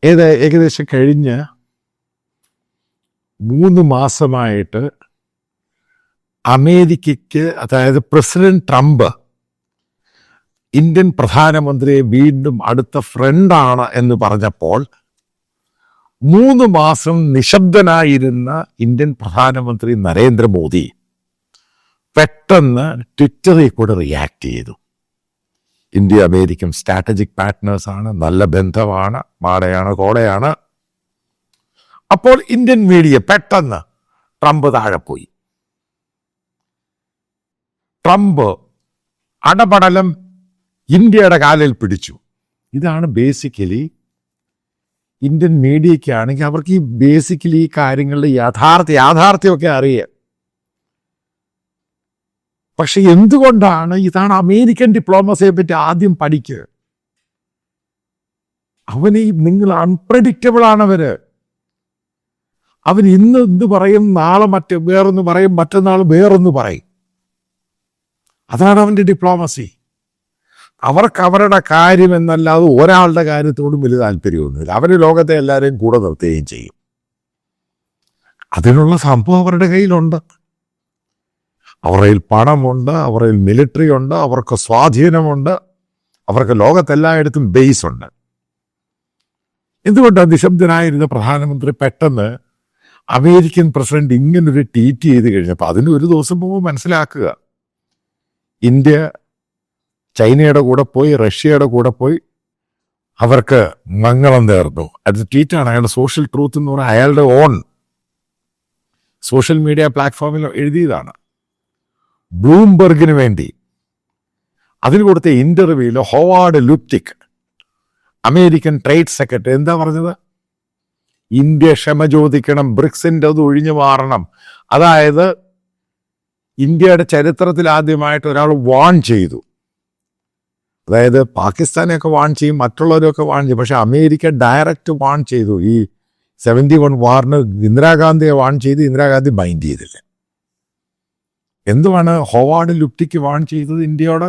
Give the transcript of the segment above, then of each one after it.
ഏകദേശം കഴിഞ്ഞ 3 മാസമായിട്ട് അമേരിക്കയ്ക്ക്, അതായത് പ്രസിഡന്റ് ട്രംപ് ഇന്ത്യൻ പ്രധാനമന്ത്രിയെ വീണ്ടും അടുത്ത ഫ്രണ്ടാണ് എന്ന് പറഞ്ഞപ്പോൾ 3 മാസം നിശബ്ദനായിരുന്ന ഇന്ത്യൻ പ്രധാനമന്ത്രി നരേന്ദ്രമോദി പെട്ടെന്ന് ട്വിറ്ററിൽ കൂടെ റിയാക്ട് ചെയ്തു. ഇന്ത്യ അമേരിക്കൻ സ്ട്രാറ്റജിക് പാർട്ട്നേഴ്സാണ്, നല്ല ബന്ധമാണ്, മാടയാണ് കോടയാണ്. അപ്പോൾ ഇന്ത്യൻ മീഡിയ പെട്ടെന്ന് ട്രംപ് താഴെ പോയി. ട്രംപ് അടപടലം ഇന്ത്യയുടെ കാലിൽ പിടിച്ചു. ഇതാണ് ബേസിക്കലി ഇന്ത്യൻ മീഡിയയ്ക്കാണെങ്കിൽ അവർക്ക് ഈ ബേസിക്കലി ഈ കാര്യങ്ങളുടെ യാഥാർത്ഥ്യമൊക്കെ അറിയാം. പക്ഷെ എന്തുകൊണ്ടാണ്, ഇതാണ് അമേരിക്കൻ ഡിപ്ലോമസിയെ പറ്റി ആദ്യം പഠിക്കുക. നിങ്ങൾ അൺപ്രഡിക്റ്റബിൾ ആണവര്. ഇന്ന് എന്ത് പറയും, നാളെ വേറൊന്ന് പറയും, മറ്റന്നാൾ വേറൊന്ന് പറയും. അതാണ് അവന്റെ ഡിപ്ലോമസി. അവർക്ക് അവരുടെ കാര്യം എന്നല്ലാതെ ഒരാളുടെ കാര്യത്തോടും വലിയ താല്പര്യമൊന്നുമില്ല. അവര് ലോകത്തെ എല്ലാവരെയും കൂടെ നിർത്തുകയും ചെയ്യും. അതിനുള്ള സംഭവം അവരുടെ കയ്യിലുണ്ട്. അവരുടെ കയ്യിൽ പണമുണ്ട്, അവരുടെ കയ്യിൽ മിലിറ്ററി ഉണ്ട്, അവർക്ക് സ്വാധീനമുണ്ട്, അവർക്ക് ലോകത്തെല്ലായിടത്തും ബേസ് ഉണ്ട്. എന്തുകൊണ്ടാണ് നിശബ്ദനായിരുന്ന പ്രധാനമന്ത്രി പെട്ടെന്ന് അമേരിക്കൻ പ്രസിഡന്റ് ഇങ്ങനൊരു ട്വീറ്റ് ചെയ്ത് കഴിഞ്ഞപ്പോൾ അതിന് ഒരു ദിവസം മുമ്പ് മനസ്സിലാക്കുക, ഇന്ത്യ ചൈനയുടെ കൂടെ പോയി, റഷ്യയുടെ കൂടെ പോയി അവർക്ക് മംഗളം നേർന്നു. അത് ട്വീറ്റാണ്, അയാളുടെ സോഷ്യൽ ട്രൂത്ത് എന്ന് പറഞ്ഞാൽ അയാളുടെ ഓൺ സോഷ്യൽ മീഡിയ പ്ലാറ്റ്ഫോമിൽ എഴുതിയതാണ്. ബ്ലൂംബർഗിന് വേണ്ടി അതിന് കൊടുത്ത ഇന്റർവ്യൂവിൽ ഹോവാർഡ് ലുപ്റ്റിക്, അമേരിക്കൻ ട്രേഡ് സെക്രട്ടറി, എന്താ പറഞ്ഞത്? ഇന്ത്യ ക്ഷമ ചോദിക്കണം, ബ്രിക്സിന്റെ അത് ഒഴിഞ്ഞു മാറണം. അതായത് ഇന്ത്യയുടെ ചരിത്രത്തിൽ ആദ്യമായിട്ട് ഒരാൾ വാൺ ചെയ്തു. അതായത് പാകിസ്ഥാനെയൊക്കെ വാൺ ചെയ്യും, മറ്റുള്ളവരൊക്കെ വാൺ ചെയ്യും, പക്ഷെ അമേരിക്ക ഡയറക്റ്റ് വാൺ ചെയ്തു. ഈ 71 വാറിന് ഇന്ദിരാഗാന്ധിയെ വാൺ ചെയ്ത് ഇന്ദിരാഗാന്ധി മൈൻഡ് ചെയ്തില്ല. എന്തുവാണ് ഹോവാർഡ് ലുപ്റ്റിക്ക് വാൺ ചെയ്തത് ഇന്ത്യയോട്?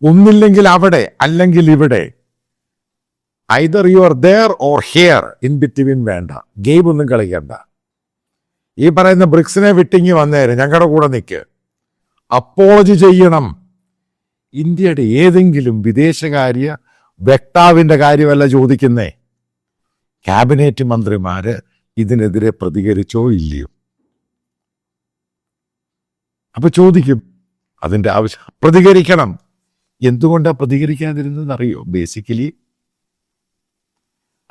ഒന്നില്ലെങ്കിൽ അവിടെ, അല്ലെങ്കിൽ ഇവിടെ. Either you are there or here, in between വേണ്ട, ഗെയിം ഒന്നും കളിക്കണ്ട. ഈ പറയുന്ന ബ്രിക്സിനെ വിട്ടിങ്ങി വന്നേര്, ഞങ്ങളുടെ കൂടെ നിൽക്ക്, അപ്പോളജി ചെയ്യണം. ഇന്ത്യയുടെ ഏതെങ്കിലും വിദേശകാര്യ വക്താവിന്റെ കാര്യമല്ല ചോദിക്കുന്നേ. ക്യാബിനറ്റ് മന്ത്രിമാര് ഇതിനെതിരെ പ്രതികരിച്ചോ ഇല്ലയോ? അപ്പൊ ചോദിക്കും, അതിന്റെ ആവശ്യം, പ്രതികരിക്കണം. എന്തുകൊണ്ടാണ് പ്രതികരിക്കാതിരുന്നത് അറിയോ? ബേസിക്കലി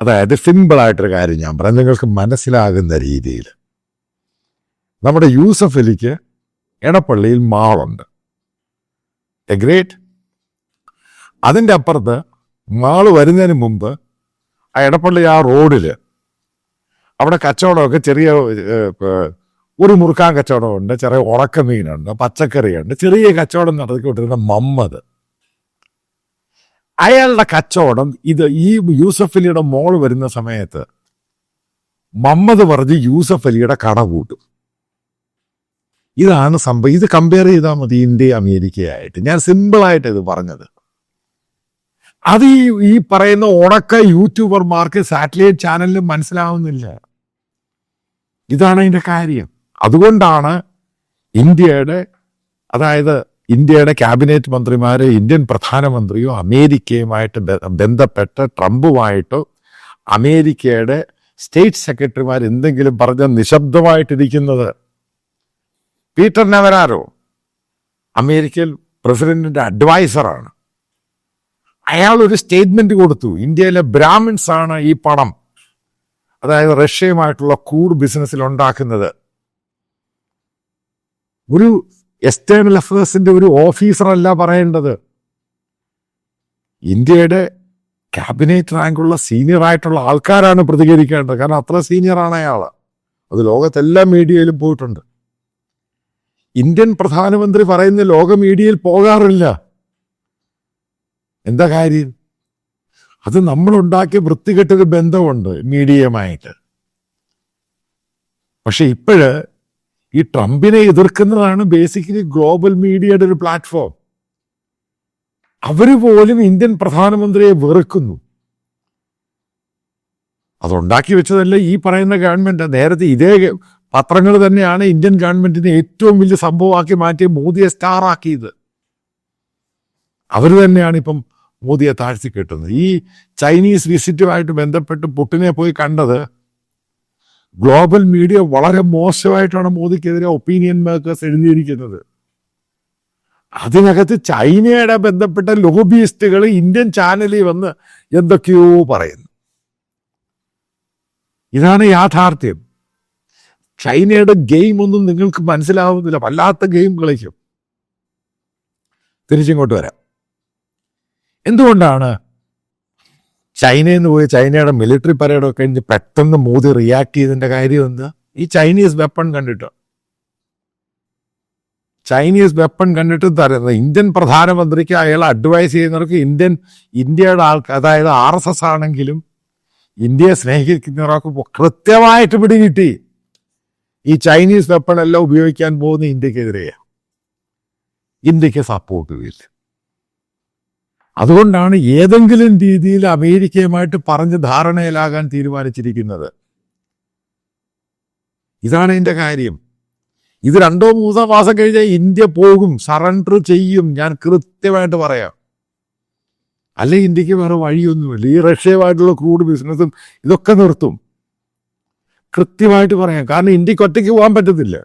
അതായത് സിമ്പിളായിട്ടൊരു കാര്യം ഞാൻ പറയാം, നിങ്ങൾക്ക് മനസ്സിലാകുന്ന രീതിയിൽ. നമ്മുടെ യൂസഫ് അലിക്ക് എടപ്പള്ളിയിൽ മാളുണ്ട്, എ ഗ്രേറ്റ്. അതിൻ്റെ അപ്പുറത്ത് മാള് വരുന്നതിന് മുമ്പ് ആ എടപ്പള്ളി ആ റോഡില് അവിടെ കച്ചവടമൊക്കെ ചെറിയ ഒരു മുറുക്കാൻ കച്ചവടമുണ്ട്, ചെറിയ ഉണക്കമീനുണ്ട്, പച്ചക്കറിയുണ്ട്, ചെറിയ കച്ചവടം നടത്തിക്കൊണ്ടിരുന്ന മമ്മദ്. അയാളുടെ കച്ചവടം ഈ യൂസഫ് അലിയുടെ മോള് വരുന്ന സമയത്ത് മമ്മദ് പറഞ്ഞ് യൂസഫ് അലിയുടെ കട കൂട്ടും. ഇതാണ് സംഭവം. ഇത് കമ്പയർ ചെയ്താൽ മതി ഇന്ത്യ അമേരിക്കയായിട്ട്. ഞാൻ സിമ്പിളായിട്ട് ഇത് പറഞ്ഞത്. അത് ഈ പറയുന്ന ഉണക്ക യൂട്യൂബർമാർക്ക് സാറ്റലൈറ്റ് ചാനലിലും മനസ്സിലാവുന്നില്ല. ഇതാണ് അതിൻ്റെ കാര്യം. അതുകൊണ്ടാണ് ഇന്ത്യയുടെ ക്യാബിനറ്റ് മന്ത്രിമാര് ഇന്ത്യൻ പ്രധാനമന്ത്രിയോ അമേരിക്കയുമായിട്ട് ബന്ധപ്പെട്ട് ട്രംപുമായിട്ടോ അമേരിക്കയുടെ സ്റ്റേറ്റ് സെക്രട്ടറിമാർ എന്തെങ്കിലും പറഞ്ഞ നിശബ്ദമായിട്ടിരിക്കുന്നത്. പീറ്റർ നെവരാരോ അമേരിക്കൻ പ്രസിഡന്റിന്റെ അഡ്വൈസറാണ്. അയാൾ ഒരു സ്റ്റേറ്റ്മെന്റ് കൊടുത്തു, ഇന്ത്യയിലെ ബ്രാഹ്മിൻസ് ആണ് ഈ പണം, അതായത് റഷ്യയുമായിട്ടുള്ള ബിസിനസ്സിൽ ഉണ്ടാക്കുന്നത്. ഒരു എക്സ്റ്റേണൽ അഫയേഴ്സിന്റെ ഒരു ഓഫീസറല്ല പറയേണ്ടത്. ഇന്ത്യയുടെ ക്യാബിനറ്റ് റാങ്കുള്ള സീനിയർ ആയിട്ടുള്ള ആൾക്കാരാണ് പ്രതികരിക്കേണ്ടത്. കാരണം അത്ര സീനിയറാണ് അയാൾ. അത് ലോകത്തെല്ലാ മീഡിയയിലും പോയിട്ടുണ്ട്. ഇന്ത്യൻ പ്രധാനമന്ത്രി പറയുന്ന ലോക മീഡിയയിൽ പോകാറില്ല. എന്താ കാര്യം? അത് നമ്മളുണ്ടാക്കിയ വൃത്തികെട്ടൊരു ബന്ധമുണ്ട് മീഡിയയുമായിട്ട്. പക്ഷെ ഇപ്പോഴ് ഈ ട്രംപിനെ എതിർക്കുന്നതാണ് ബേസിക്കലി ഗ്ലോബൽ മീഡിയയുടെ ഒരു പ്ലാറ്റ്ഫോം. അവര് പോലും ഇന്ത്യൻ പ്രധാനമന്ത്രിയെ വെറുക്കുന്നു. അതുണ്ടാക്കി വെച്ചതല്ല ഈ പറയുന്ന ഗവൺമെന്റ്. നേരത്തെ ഇതേ പത്രങ്ങൾ തന്നെയാണ് ഇന്ത്യൻ ഗവൺമെന്റിനെ ഏറ്റവും വലിയ സംഭവമാക്കി മാറ്റി മോദിയെ സ്റ്റാർ ആക്കിയത്. അവർ തന്നെയാണ് ഇപ്പം മോദിയെ താഴ്ത്തി കെട്ടുന്നത്. ഈ ചൈനീസ് വിസിറ്റുമായിട്ട് ബന്ധപ്പെട്ട് പുടിനെ പോയി കണ്ടത് ഗ്ലോബൽ മീഡിയ വളരെ മോശമായിട്ടാണ് മോദിക്കെതിരെ ഒപ്പീനിയൻ മേക്കേഴ്സ് എഴുതിയിരിക്കുന്നത്. അതിനകത്ത് ചൈനയുടെ ബന്ധപ്പെട്ട ലോബിയിസ്റ്റുകൾ ഇന്ത്യൻ ചാനലിൽ വന്ന് എന്തൊക്കെയോ പറയുന്നു. ഇതാണ് യാഥാർത്ഥ്യം. ചൈനയുടെ ഗെയിം ഒന്നും നിങ്ങൾക്ക് മനസ്സിലാവുന്നില്ല. വല്ലാത്ത ഗെയിം കളിക്കും. തിരിച്ചിങ്ങോട്ട് വരാം. എന്തുകൊണ്ടാണ് ചൈനയിൽ നിന്ന് പോയി ചൈനയുടെ മിലിറ്ററി പരേഡൊക്കെ കഴിഞ്ഞ് പെട്ടെന്ന് മോദി റിയാക്ട് ചെയ്തതിൻ്റെ കാര്യം എന്താ? ഈ ചൈനീസ് വെപ്പൺ കണ്ടിട്ട്. ചൈനീസ് വെപ്പൺ കണ്ടിട്ട് തരുന്നത് ഇന്ത്യൻ പ്രധാനമന്ത്രിക്ക് അയാൾ അഡ്വൈസ് ചെയ്യുന്നവർക്ക് ഇന്ത്യയുടെ ആൾക്ക്, അതായത് RSS ആണെങ്കിലും ഇന്ത്യയെ സ്നേഹിക്കുന്നവർക്ക് കൃത്യമായിട്ട് പിടികിട്ടി ഈ ചൈനീസ് വെപ്പൺ എല്ലാം ഉപയോഗിക്കാൻ പോകുന്ന ഇന്ത്യക്കെതിരെയാണ്. ഇന്ത്യക്ക് സപ്പോർട്ട് ചെയ്യില്ല. അതുകൊണ്ടാണ് ഏതെങ്കിലും രീതിയിൽ അമേരിക്കയുമായിട്ട് പറഞ്ഞ് ധാരണയിലാകാൻ തീരുമാനിച്ചിരിക്കുന്നത്. ഇതാണ് ഇതിൻ്റെ കാര്യം. ഇത് 2-3 മാസം കഴിഞ്ഞാൽ ഇന്ത്യ പോകും, സറണ്ടർ ചെയ്യും. ഞാൻ കൃത്യമായിട്ട് പറയാം. അല്ലെ ഇന്ത്യക്ക് വേറെ വഴിയൊന്നുമില്ല. ഈ റഷ്യയുമായിട്ടുള്ള ക്രൂഡ് ബിസിനസ്സും ഇതൊക്കെ നിർത്തും. കൃത്യമായിട്ട് പറയാം. കാരണം ഇന്ത്യക്ക് ഒറ്റയ്ക്ക് പോകാൻ പറ്റത്തില്ല.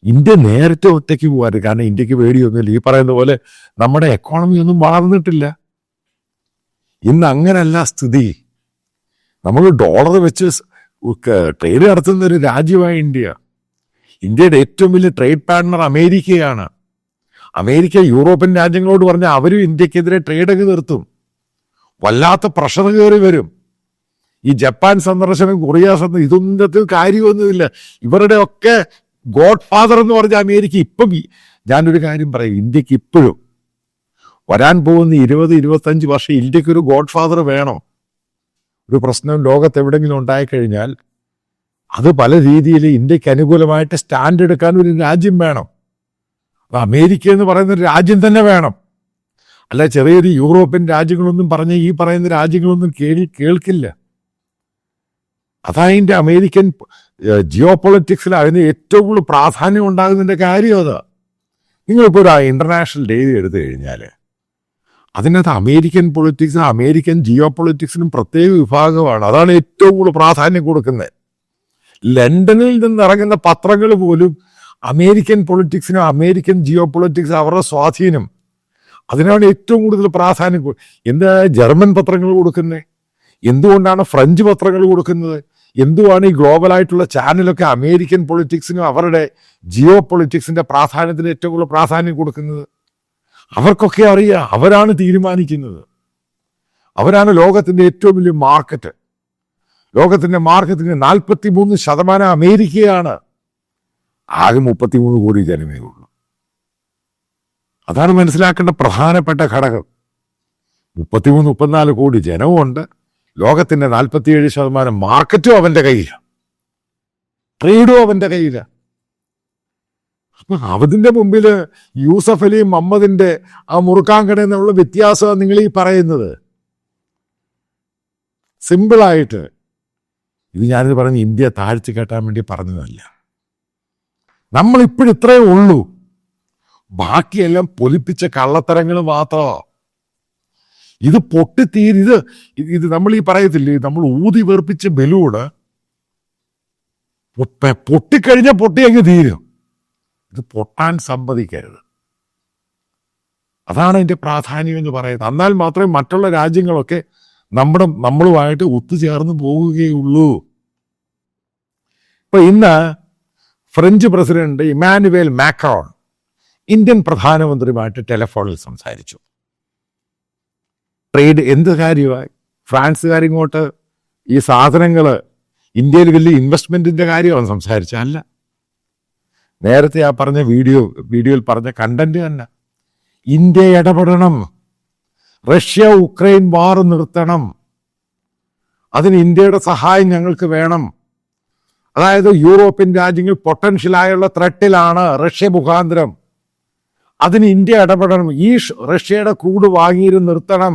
ഇന്ത്യ നേരത്തെ ഒറ്റയ്ക്ക് പോകാറ്. കാരണം ഇന്ത്യക്ക് പേടിയൊന്നുമില്ല. ഈ പറയുന്ന പോലെ നമ്മുടെ എക്കോണമി ഒന്നും വളർന്നിട്ടില്ല. ഇന്ന് അങ്ങനല്ല സ്ഥിതി. നമ്മൾ ഡോളർ വെച്ച് ട്രേഡ് നടത്തുന്ന ഒരു രാജ്യമായി ഇന്ത്യ. ഇന്ത്യയുടെ ഏറ്റവും വലിയ ട്രേഡ് പാർട്ണർ അമേരിക്കയാണ്. അമേരിക്ക യൂറോപ്യൻ രാജ്യങ്ങളോട് പറഞ്ഞാൽ അവരും ഇന്ത്യക്കെതിരെ ട്രേഡൊക്കെ നിർത്തും. വല്ലാത്ത പ്രഷർ കയറി വരും. ഈ ജപ്പാൻ സന്ദർശനം, കൊറിയ സന്ദർശനം, ഇതൊന്നും കാര്യമൊന്നുമില്ല. ഇവരുടെ ഒക്കെ ഗോഡ് ഫാദർ എന്ന് പറഞ്ഞ അമേരിക്ക. ഇപ്പം ഞാനൊരു കാര്യം പറയും, ഇന്ത്യക്ക് ഇപ്പോഴും വരാൻ പോകുന്ന 20-25 വർഷം ഇന്ത്യക്കൊരു ഗോഡ് ഫാദർ വേണം. ഒരു പ്രശ്നം ലോകത്ത് എവിടെയെങ്കിലും ഉണ്ടായിക്കഴിഞ്ഞാൽ അത് പല രീതിയിൽ ഇന്ത്യക്ക് അനുകൂലമായിട്ട് സ്റ്റാൻഡ് എടുക്കാൻ ഒരു രാജ്യം വേണം. അപ്പം അമേരിക്ക എന്ന് പറയുന്ന ഒരു രാജ്യം തന്നെ വേണം. അല്ല ചെറിയൊരു യൂറോപ്യൻ രാജ്യങ്ങളൊന്നും പറഞ്ഞ ഈ പറയുന്ന രാജ്യങ്ങളൊന്നും കേൾക്കില്ല. അതതിൻ്റെ അമേരിക്കൻ ജിയോ പൊളിറ്റിക്സിൽ അതിന് ഏറ്റവും കൂടുതൽ പ്രാധാന്യം ഉണ്ടാകുന്നതിൻ്റെ കാര്യം അതാ. നിങ്ങളിപ്പോൾ ഒരു ഇൻ്റർനാഷണൽ ഡേ എടുത്തു കഴിഞ്ഞാൽ അതിനകത്ത് അമേരിക്കൻ പൊളിറ്റിക്സും അമേരിക്കൻ ജിയോ പൊളിറ്റിക്സിനും പ്രത്യേക വിഭാഗമാണ്. അതാണ് ഏറ്റവും കൂടുതൽ പ്രാധാന്യം കൊടുക്കുന്നത്. ലണ്ടനിൽ നിന്ന് ഇറങ്ങുന്ന പത്രങ്ങൾ പോലും അമേരിക്കൻ പൊളിറ്റിക്സിനും അമേരിക്കൻ ജിയോ പൊളിറ്റിക്സും അവരുടെ സ്വാധീനം അതിനാണ് ഏറ്റവും കൂടുതൽ പ്രാധാന്യം. എന്താണ് ജർമ്മൻ പത്രങ്ങൾ കൊടുക്കുന്നത്? എന്തുകൊണ്ടാണ് ഫ്രഞ്ച് പത്രങ്ങൾ കൊടുക്കുന്നത്? എന്തുവാണ് ഈ ഗ്ലോബലായിട്ടുള്ള ചാനലൊക്കെ അമേരിക്കൻ പൊളിറ്റിക്സിനും അവരുടെ ജിയോ പൊളിറ്റിക്സിന്റെ പ്രാധാന്യത്തിന് ഏറ്റവും കൂടുതൽ പ്രാധാന്യം കൊടുക്കുന്നത്? അവർക്കൊക്കെ അറിയാം. അവരാണ് തീരുമാനിക്കുന്നത്. അവരാണ് ലോകത്തിന്റെ ഏറ്റവും വലിയ മാർക്കറ്റ്. ലോകത്തിന്റെ മാർക്കറ്റിന് 43% അമേരിക്കയാണ്. ആകെ 33 കോടി ജനമേ ഉള്ളൂ. അതാണ് മനസ്സിലാക്കേണ്ട പ്രധാനപ്പെട്ട ഘടകം. 33-34 കോടി ജനവുമുണ്ട്. ലോകത്തിന്റെ 47% മാർക്കറ്റും അവന്റെ കയ്യിലാണ്. ട്രേഡും അവന്റെ കയ്യിലാണ്. അപ്പൊ അതിന്റെ മുമ്പിൽ യൂസഫ് അലി മുഹമ്മദിന്റെ ആ മുറുക്കാൻകട എന്നുള്ള വ്യത്യാസമാണ് നിങ്ങൾ ഈ പറയുന്നത്. സിമ്പിളായിട്ട് ഇത് ഞാനിത് പറഞ്ഞ് ഇന്ത്യ താഴ്ത്തി കെട്ടാൻ വേണ്ടി പറഞ്ഞതല്ല. നമ്മളിപ്പോഴും ഇത്രയേ ഉള്ളൂ. ബാക്കിയെല്ലാം പൊലിപ്പിച്ച കള്ളത്തരങ്ങൾ മാത്രമോ. ഇത് പൊട്ടിത്തീരി ഇത് നമ്മൾ ഈ പറയത്തില്ലേ, നമ്മൾ ഊതി വെറുപ്പിച്ച ബലൂണ് പൊട്ടിക്കഴിഞ്ഞാൽ പൊട്ടി അങ്ങ് തീരും. ഇത് പൊട്ടാൻ സമ്മതിക്കരുത്. അതാണ് അതിൻ്റെ പ്രാധാന്യം എന്ന് പറയുന്നത്. എന്നാൽ മാത്രമേ മറ്റുള്ള രാജ്യങ്ങളൊക്കെ നമ്മളുമായിട്ട് ഒത്തുചേർന്ന് പോവുകയുള്ളൂ. ഇപ്പൊ ഇന്ന് French president Emmanuel Macron Indian പ്രധാനമന്ത്രിയുമായിട്ട് ടെലിഫോണിൽ സംസാരിച്ചു. ട്രേഡ് എന്ത് കാര്യമായി? ഫ്രാൻസുകാരിങ്ങോട്ട് ഈ സാധനങ്ങൾ ഇന്ത്യയിൽ വലിയ ഇൻവെസ്റ്റ്മെന്റിന്റെ കാര്യമാണ് സംസാരിച്ചത്. അല്ല, നേരത്തെ ആ പറഞ്ഞ വീഡിയോയിൽ പറഞ്ഞ കണ്ടന്റ് തന്നെ. ഇന്ത്യ ഇടപെടണം, റഷ്യ ഉക്രൈൻ വാർ നിർത്തണം, അതിന് ഇന്ത്യയുടെ സഹായം ഞങ്ങൾക്ക് വേണം. അതായത് യൂറോപ്യൻ രാജ്യങ്ങൾ പൊട്ടൻഷ്യലായുള്ള ത്രെട്ടിലാണ് റഷ്യ മുഖാന്തരം. അതിന് ഇന്ത്യ ഇടപെടണം. ഈ റഷ്യയുടെ ക്രൂഡ് വാങ്ങിയിരുന്ന് നിർത്തണം,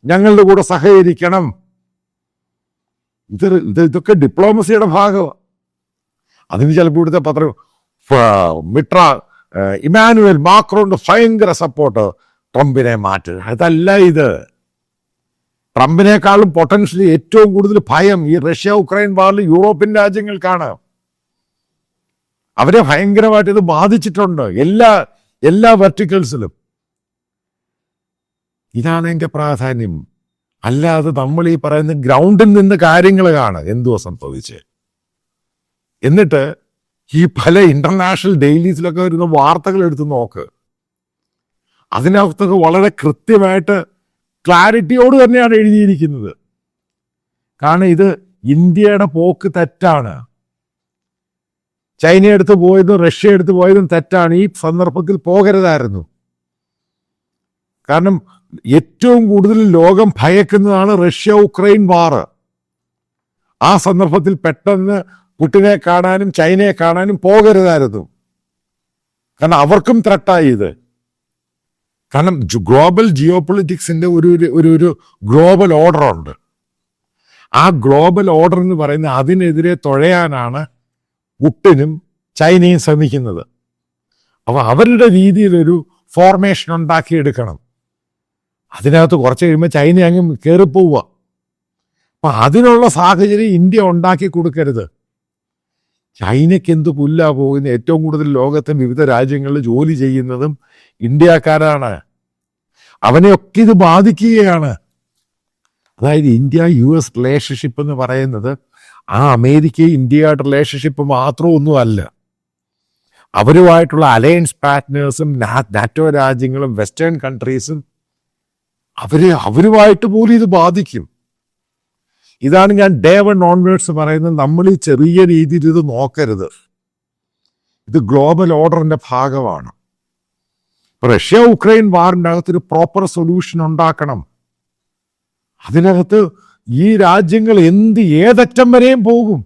ഞങ്ങളുടെ കൂടെ സഹകരിക്കണം. ഇതൊക്കെ ഡിപ്ലോമസിയുടെ ഭാഗമാണ്. അതിന് ചിലപ്പോൾ ഇവിടുത്തെ പത്രം ഇമാനുവൽ മാക്രോന്റെ ഭയങ്കര സപ്പോർട്ട് ട്രംപിനെ മാറ്റുക. അതല്ല ഇത്. ട്രംപിനേക്കാളും പൊട്ടൻഷ്യലി ഏറ്റവും കൂടുതൽ ഭയം ഈ റഷ്യ ഉക്രൈൻ വാറിൽ യൂറോപ്യൻ രാജ്യങ്ങൾക്കാണ്. അവരെ ഭയങ്കരമായിട്ട് ഇത് ബാധിച്ചിട്ടുണ്ട് എല്ലാ വെർട്ടിക്കൽസിലും. ഇതാണ് എൻ്റെ പ്രാധാന്യം. അല്ലാതെ നമ്മൾ ഈ പറയുന്ന ഗ്രൗണ്ടിൽ നിന്ന് കാര്യങ്ങൾ കാണുക എന്തുവാ സംഭവിച്ച്. എന്നിട്ട് ഈ പല ഇന്റർനാഷണൽ ഡെയിലീസിലൊക്കെ വരുന്ന വാർത്തകൾ എടുത്ത് നോക്ക്. അതിനകത്തൊക്കെ വളരെ കൃത്യമായിട്ട് ക്ലാരിറ്റിയോട് തന്നെയാണ് എഴുതിയിരിക്കുന്നത്. കാരണം ഇത് ഇന്ത്യയുടെ പോക്ക് തെറ്റാണ്. ചൈന എടുത്ത് പോയതും റഷ്യ എടുത്ത് പോയതും തെറ്റാണ്. ഈ സന്ദർഭത്തിൽ പോകരുതായിരുന്നു. കാരണം ഏറ്റവും കൂടുതൽ ലോകം ഭയക്കുന്നതാണ് റഷ്യ ഉക്രൈൻ വാറ്. ആ സന്ദർഭത്തിൽ പെട്ടെന്ന് പുടിനെ കാണാനും ചൈനയെ കാണാനും പോകരുതായിരുന്നു. കാരണം അവർക്കും ത്രട്ടായി ഇത്. കാരണം ഗ്ലോബൽ ജിയോ പൊളിറ്റിക്സിന്റെ ഒരു ഗ്ലോബൽ ഓർഡർ ഉണ്ട്. ആ ഗ്ലോബൽ ഓർഡർ എന്ന് പറയുന്നത് അതിനെതിരെ തുഴയാനാണ് പുടിനും ചൈനയും ശ്രമിക്കുന്നത്. അപ്പോൾ അവരുടെ രീതിയിലൊരു ഫോർമേഷൻ ഉണ്ടാക്കിയെടുക്കണം. അതിനകത്ത് കുറച്ച് കഴിയുമ്പോൾ ചൈന അങ്ങ് കയറിപ്പോവുക. അപ്പം അതിനുള്ള സാഹചര്യം ഇന്ത്യ ഉണ്ടാക്കി കൊടുക്കരുത്. ചൈനയ്ക്ക് എന്ത് പുല്ലാ പോകുന്നത്? ഏറ്റവും കൂടുതൽ ലോകത്തെ വിവിധ രാജ്യങ്ങളിൽ ജോലി ചെയ്യുന്നതും ഇന്ത്യക്കാരാണ്. അവനെയൊക്കെ ഇത് ബാധിക്കുകയാണ്. അതായത് ഇന്ത്യ US റിലേഷൻഷിപ്പ് എന്ന് പറയുന്നത് ആ അമേരിക്ക ഇന്ത്യയായിട്ട് റിലേഷൻഷിപ്പ് മാത്രമൊന്നുമല്ല. അവരുമായിട്ടുള്ള അലയൻസ് പാർട്ട്നേഴ്സും നാറ്റോ രാജ്യങ്ങളും വെസ്റ്റേൺ കൺട്രീസും അവരുമായിട്ട് പോലും ഇത് ബാധിക്കും. ഇതാണ് ഞാൻ ഡേ വൺ ഓൺവേർഡ്സ് പറയുന്നത്. നമ്മൾ ഈ ചെറിയ രീതിയിൽ ഇത് നോക്കരുത്. ഇത് ഗ്ലോബൽ ഓർഡറിന്റെ ഭാഗമാണ്. റഷ്യ ഉക്രൈൻ വാറിൻ്റെ അകത്തൊരു പ്രോപ്പർ സൊല്യൂഷൻ ഉണ്ടാക്കണം. അതിനകത്ത് ഈ രാജ്യങ്ങൾ ഏതറ്റം വരെയും പോകും.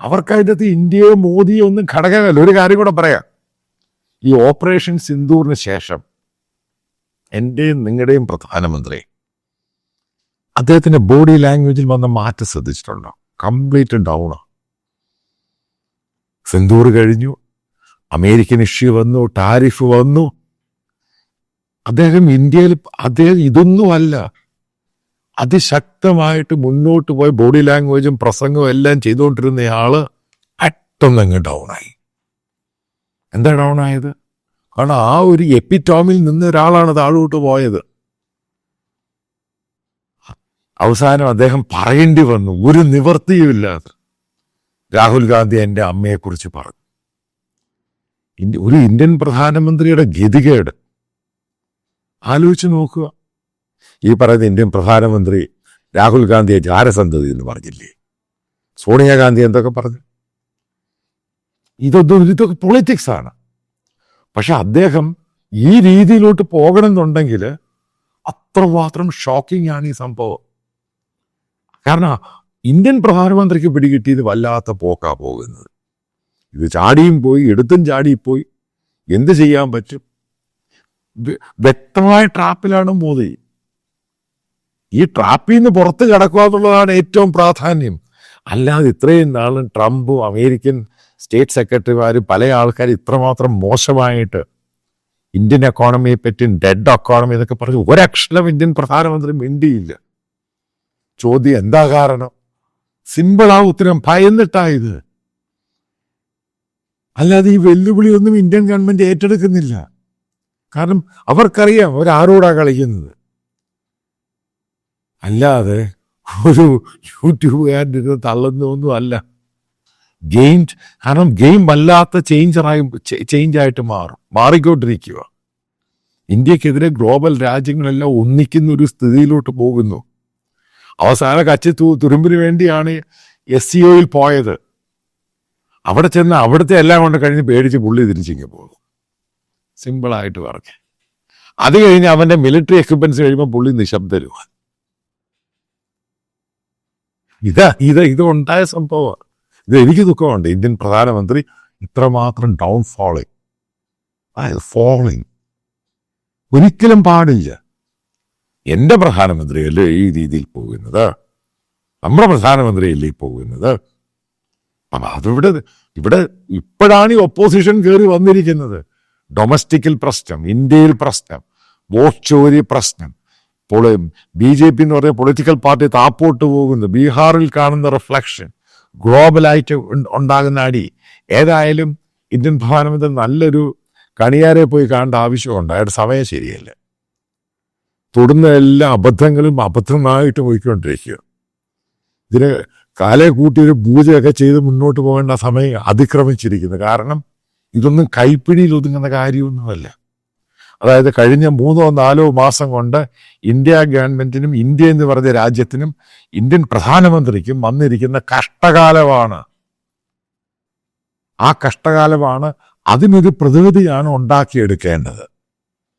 അവർക്കതിനകത്ത് ഇന്ത്യയോ മോദിയോ ഒന്നും ഘടകമല്ല. ഒരു കാര്യം കൂടെ പറയാം. ഈ ഓപ്പറേഷൻ സിന്ദൂറിന് ശേഷം എൻ്റെയും നിങ്ങളുടെയും പ്രധാനമന്ത്രി അദ്ദേഹത്തിൻ്റെ ബോഡി ലാംഗ്വേജിൽ വന്ന മാറ്റം ശ്രദ്ധിച്ചിട്ടുണ്ടോ? Complete down. സിന്ദൂർ കഴിഞ്ഞു, അമേരിക്കൻ ഇഷ്യൂ വന്നു, ടാരിഫ് വന്നു. അദ്ദേഹം ഇതൊന്നുമല്ല, അതിശക്തമായിട്ട് മുന്നോട്ട് പോയി ബോഡി ലാംഗ്വേജും പ്രസംഗവും എല്ലാം ചെയ്തുകൊണ്ടിരുന്നയാള് പെട്ടെന്നങ്ങ് ഡൗണായി. എന്താ ഡൗണായത്? കാരണം ആ ഒരു എപ്പിറ്റോമിൽ നിന്ന് ഒരാളാണ് താഴോട്ട് പോയത്. അവസാനം അദ്ദേഹം പറയേണ്ടി വന്നു, ഒരു നിവർത്തിയുമില്ലാതെ. രാഹുൽ ഗാന്ധി എൻ്റെ അമ്മയെക്കുറിച്ച് പറഞ്ഞു. ഒരു ഇന്ത്യൻ പ്രധാനമന്ത്രിയുടെ ഗതികേട് ആലോചിച്ച് നോക്കുക. ഈ പറയുന്ന ഇന്ത്യൻ പ്രധാനമന്ത്രി രാഹുൽ ഗാന്ധിയെ ജാരസന്തതി എന്ന് പറഞ്ഞില്ലേ? സോണിയാഗാന്ധി എന്തൊക്കെ പറഞ്ഞു? ഇതൊക്കെ പൊളിറ്റിക്സ് ആണ്. പക്ഷെ അദ്ദേഹം ഈ രീതിയിലോട്ട് പോകണമെന്നുണ്ടെങ്കിൽ അത്രമാത്രം ഷോക്കിംഗ് ആണ് ഈ സംഭവം. കാരണം ഇന്ത്യൻ പ്രധാനമന്ത്രിക്ക് പിടികിട്ടിയത് വല്ലാത്ത പോക്കാ പോകുന്നത്. ഇത് ചാടിയും പോയി, എടുത്തും ചാടിപ്പോയി. എന്ത് ചെയ്യാൻ പറ്റും? വ്യക്തമായ ട്രാപ്പിലാണ് മോദി. ഈ ട്രാപ്പിൽ നിന്ന് പുറത്ത് കിടക്കുക എന്നുള്ളതാണ് ഏറ്റവും പ്രാധാന്യം. അല്ലാതെ ഇത്രയും നാളും ട്രംപും അമേരിക്കൻ സ്റ്റേറ്റ് സെക്രട്ടറിമാരും പല ആൾക്കാർ ഇത്രമാത്രം മോശമായിട്ട് ഇന്ത്യൻ എക്കോണമിയെ പറ്റി ഡെഡ് എക്കോണമി എന്നൊക്കെ പറഞ്ഞ് ഒരക്ഷരം ഇന്ത്യൻ പ്രധാനമന്ത്രി മിണ്ടിയില്ല. ചോദ്യം എന്താ കാരണം? സിമ്പിളാ ഉത്തരം, ഭയന്നിട്ടായത്. അല്ലാതെ ഈ വെല്ലുവിളിയൊന്നും ഇന്ത്യൻ ഗവൺമെന്റ് ഏറ്റെടുക്കുന്നില്ല. കാരണം അവർക്കറിയാം അവരാരോടാ കളിക്കുന്നത്. അല്ലാതെ ഒരു യൂട്യൂബുകാരൻ്റെ ഇത് തള്ളുന്നൊന്നും അല്ല. കാരണം ഗെയിം വല്ലാത്ത ചേഞ്ചായിട്ട് മാറിക്കൊണ്ടിരിക്കുക. ഇന്ത്യക്കെതിരെ ഗ്ലോബൽ രാജ്യങ്ങളെല്ലാം ഒന്നിക്കുന്ന ഒരു സ്ഥിതിയിലോട്ട് പോകുന്നു. അവസാന തുരുമ്പിന് വേണ്ടിയാണ് SCOയിൽ പോയത്. അവിടെ ചെന്ന് അവിടുത്തെ എല്ലാം കൊണ്ട് കഴിഞ്ഞ് പേടിച്ച് പുള്ളി തിരിച്ചിങ്ങ് പോകും. സിമ്പിളായിട്ട് പറഞ്ഞു. അത് കഴിഞ്ഞ് അവൻ്റെ മിലിറ്ററി എക്യുപ്മെന്റ്സ് കഴിയുമ്പോൾ പുള്ളി നിശബ്ദരുമാണ്. ഇത് ഉണ്ടായ സംഭവമാണ്. ഇത് എനിക്ക് ദുഃഖമുണ്ട്. ഇന്ത്യൻ പ്രധാനമന്ത്രി ഇത്രമാത്രം ഫോളിങ് ഒരിക്കലും പാടില്ല. എൻ്റെ പ്രധാനമന്ത്രിയല്ലേ ഈ രീതിയിൽ പോകുന്നത്. നമ്മുടെ പ്രധാനമന്ത്രിയല്ലേ ഈ പോകുന്നത്. അപ്പം ഇവിടെ ഇപ്പോഴാണ് ഈ ഒപ്പോസിഷൻ കയറി വന്നിരിക്കുന്നത്. ഡൊമസ്റ്റിക്കൽ പ്രശ്നം, ഇന്ത്യയിൽ പ്രശ്നം, വോട്ട് ചോരി പ്രശ്നം, BJP എന്ന് പറയുന്ന പൊളിറ്റിക്കൽ പാർട്ടി താപ്പോട്ട് പോകുന്നു, ബീഹാറിൽ കാണുന്ന റിഫ്ലക്ഷൻ, ഗ്ലോബലായിട്ട് ഉണ്ടാകുന്ന അടി. ഏതായാലും ഇന്ത്യൻ പ്രധാനമന്ത്രി നല്ലൊരു കണിയാരെ പോയി കാണേണ്ട ആവശ്യമുണ്ട്. അയാളുടെ സമയം ശരിയല്ല. തൊടുന്ന എല്ലാ അബദ്ധങ്ങളും അബദ്ധമായിട്ട് പോയിക്കൊണ്ടിരിക്കുക. ഇതിന് കാലേ കൂട്ടിയൊരു പൂജയൊക്കെ ചെയ്ത് മുന്നോട്ട് പോകേണ്ട സമയം അതിക്രമിച്ചിരിക്കുന്നു. കാരണം ഇതൊന്നും കൈപ്പിടിയിൽ ഒതുങ്ങുന്ന കാര്യമൊന്നുമല്ല. അതായത് കഴിഞ്ഞ 3-4 മാസം കൊണ്ട് ഇന്ത്യ ഗവൺമെന്റിനും ഇന്ത്യ എന്ന് പറഞ്ഞ രാജ്യത്തിനും ഇന്ത്യൻ പ്രധാനമന്ത്രിക്കും വന്നിരിക്കുന്ന കഷ്ടകാലമാണ്. ആ കഷ്ടകാലമാണ്. അതിനൊരു പ്രതിവിധിയാണ് ഉണ്ടാക്കിയെടുക്കേണ്ടത്.